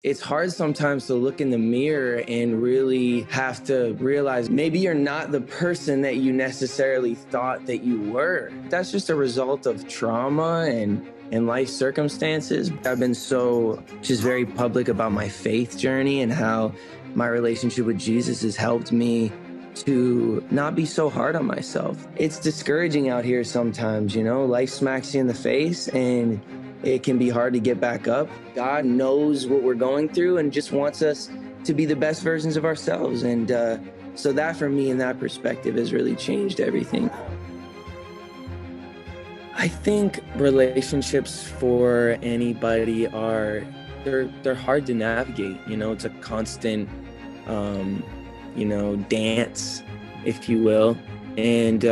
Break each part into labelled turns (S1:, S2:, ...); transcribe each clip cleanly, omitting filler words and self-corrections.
S1: It's hard sometimes to look in the mirror and really have to realize maybe you're not the person that you necessarily thought that you were. That's just a result of trauma and life circumstances. I've been so just very public about my faith journey and how my relationship with Jesus has helped me to not be so hard on myself. It's discouraging out here sometimes, you know, life smacks you in the face and it can be hard to get back up. God knows what we're going through and just wants us to be the best versions of ourselves. And so that for me in that perspective has really changed everything. I think relationships for anybody they're hard to navigate. You know, it's a constant, dance, if you will. And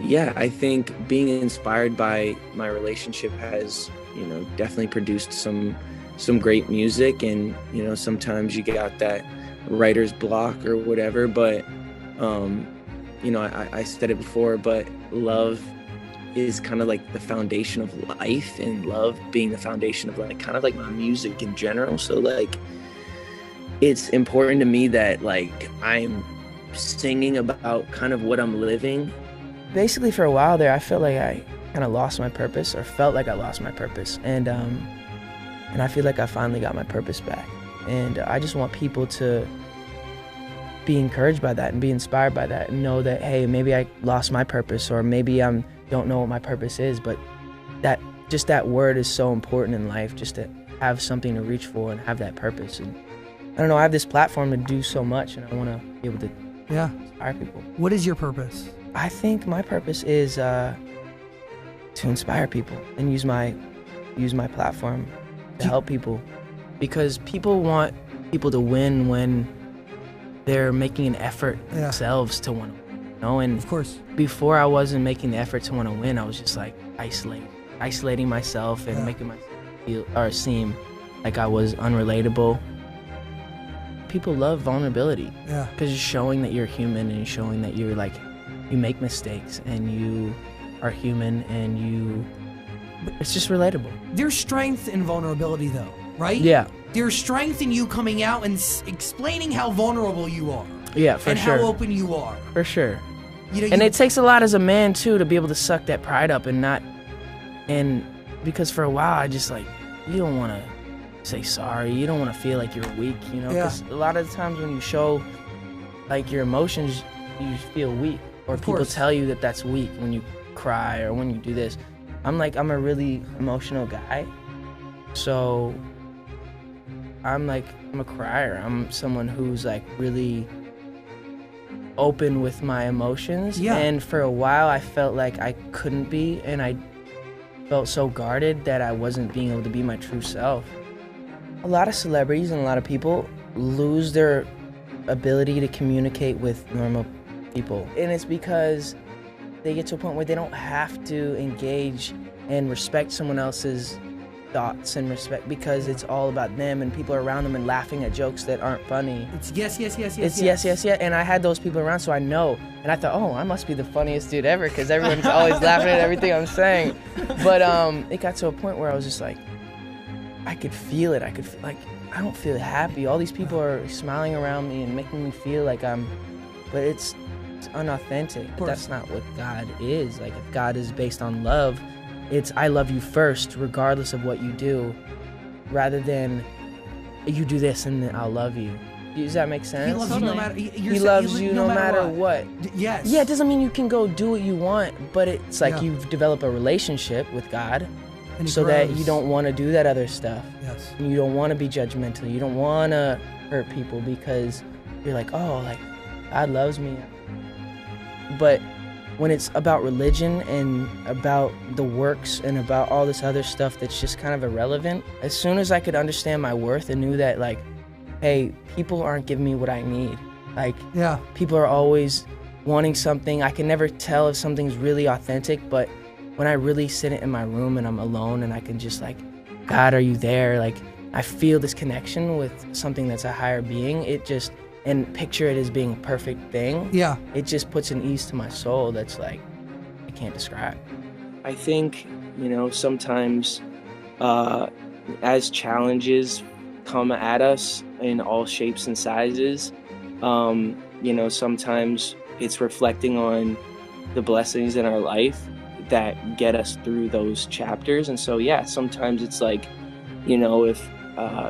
S1: yeah, I think being inspired by my relationship has, definitely produced some great music. And, sometimes you got that writer's block or whatever. But, I said it before, but love is kind of like the foundation of life, and love being the foundation of like kind of like my music in general. So like it's important to me that like I'm singing about kind of what I'm living. Basically for a while there, I felt like I kind of lost my purpose, or felt like I lost my purpose. And I feel like I finally got my purpose back. And I just want people to be encouraged by that and be inspired by that and know that, hey, maybe I lost my purpose, or maybe I don't know what my purpose is, but that word is so important in life, just to have something to reach for and have that purpose. And I don't know, I have this platform to do so much, and I want to be able to inspire people.
S2: What is your purpose?
S1: I think my purpose is to inspire people and use my platform to help people, because people want people to win when they're making an effort themselves to want to win, And
S2: of course,
S1: before I wasn't making the effort to want to win, I was just like isolating myself and making myself feel or seem like I was unrelatable. People love vulnerability because you're showing that you're human, and you're showing that you're like, you make mistakes and you are human, and it's just relatable.
S2: There's strength in vulnerability though, right?
S1: Yeah.
S2: There's strength in you coming out and explaining how vulnerable you are.
S1: Yeah, for sure.
S2: And how open you are.
S1: For sure. And it takes a lot as a man too to be able to suck that pride up and because for a while I just like, you don't want to say sorry. You don't want to feel like you're weak, because a lot of the times when you show like your emotions, you feel weak, or people tell you that that's weak when you cry or when you do this. I'm a really emotional guy, so I'm a crier. I'm someone who's like really open with my emotions. And for a while I felt like I couldn't be, and I felt so guarded that I wasn't being able to be my true self. A lot of celebrities and a lot of people lose their ability to communicate with normal people, and it's because they get to a point where they don't have to engage and respect someone else's thoughts and respect, because it's all about them, and people are around them and laughing at jokes that aren't funny.
S2: It's yes.
S1: It's yes. And I had those people around, so I know. And I thought, oh, I must be the funniest dude ever, because everyone's always laughing at everything I'm saying. But it got to a point where I was just like, I could feel it. I could feel like I don't feel happy. All these people are smiling around me and making me feel like but it's unauthentic. That's not what God is. Like, if God is based on love, it's I love you first, regardless of what you do, rather than you do this and then I'll love you. Does that make sense?
S2: He loves you no matter.
S1: He loves you no matter what.
S2: Yes.
S1: Yeah, it doesn't mean you can go do what you want, but it's like you've developed a relationship with God, so that you don't want to do that other stuff.
S2: Yes.
S1: You don't want to be judgmental. You don't want to hurt people, because you're like, oh, like God loves me. But when it's about religion and about the works and about all this other stuff that's just kind of irrelevant, as soon as I could understand my worth and knew that, like, hey, people aren't giving me what I need. Like, people are always wanting something. I can never tell if something's really authentic, but when I really sit in my room and I'm alone and I can just like, God, are you there? Like, I feel this connection with something that's a higher being. And picture it as being a perfect thing. Yeah. It just puts an ease to my soul that's like, I can't describe. I think, sometimes as challenges come at us in all shapes and sizes. You know, sometimes it's reflecting on the blessings in our life that get us through those chapters. And so, yeah, sometimes it's like, you know, if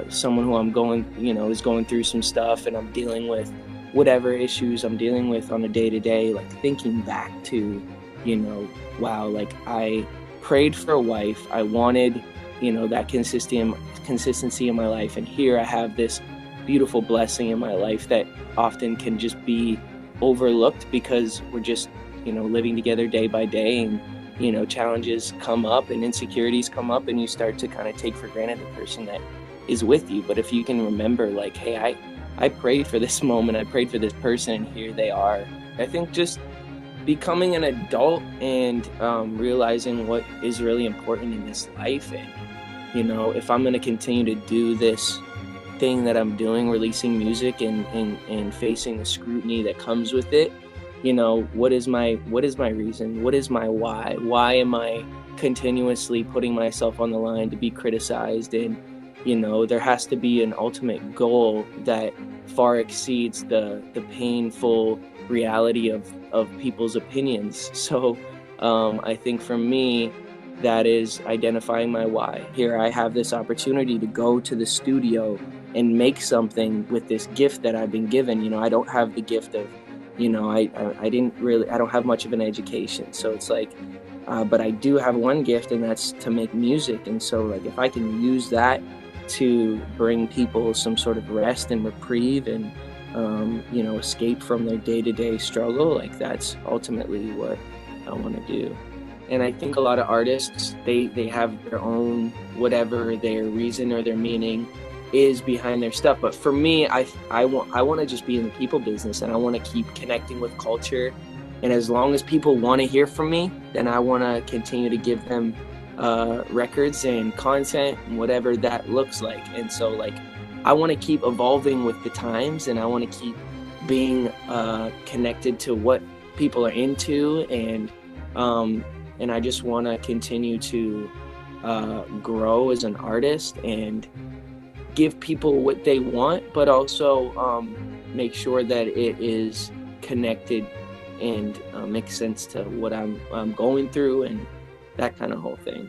S1: someone who I'm going, you know, is going through some stuff and I'm dealing with whatever issues I'm dealing with on a day-to-day, like thinking back to, you know, wow, like I prayed for a wife. I wanted, you know, that consistency in my life. And here I have this beautiful blessing in my life that often can just be overlooked because we're just, you know, living together day by day, and, you know, challenges come up and insecurities come up, and you start to kind of take for granted the person that is with you. But if you can remember, like, hey, I prayed for this moment, I prayed for this person, and here they are. I think just becoming an adult and realizing what is really important in this life. And, you know, if I'm going to continue to do this thing that I'm doing, releasing music and facing the scrutiny that comes with it, you know, what is my reason? What is my why? Why am I continuously putting myself on the line to be criticized? And, you know, there has to be an ultimate goal that far exceeds the painful reality of people's opinions. So I think for me, that is identifying my why. Here I have this opportunity to go to the studio and make something with this gift that I've been given. You know, I don't have the gift of, you know, I don't have much of an education. So it's like, but I do have one gift, and that's to make music. And so, like, if I can use that to bring people some sort of rest and reprieve and, you know, escape from their day-to-day struggle, like, that's ultimately what I want to do. And I think a lot of artists, they have their own, whatever their reason or their meaning is behind their stuff. But for me, I want to just be in the people business, and I want to keep connecting with culture. And as long as people want to hear from me, then I want to continue to give them records and content and whatever that looks like. And so, like, I want to keep evolving with the times, and I want to keep being connected to what people are into, and I just want to continue to grow as an artist and give people what they want, but also make sure that it is connected and makes sense to what I'm going through and that kind of whole thing.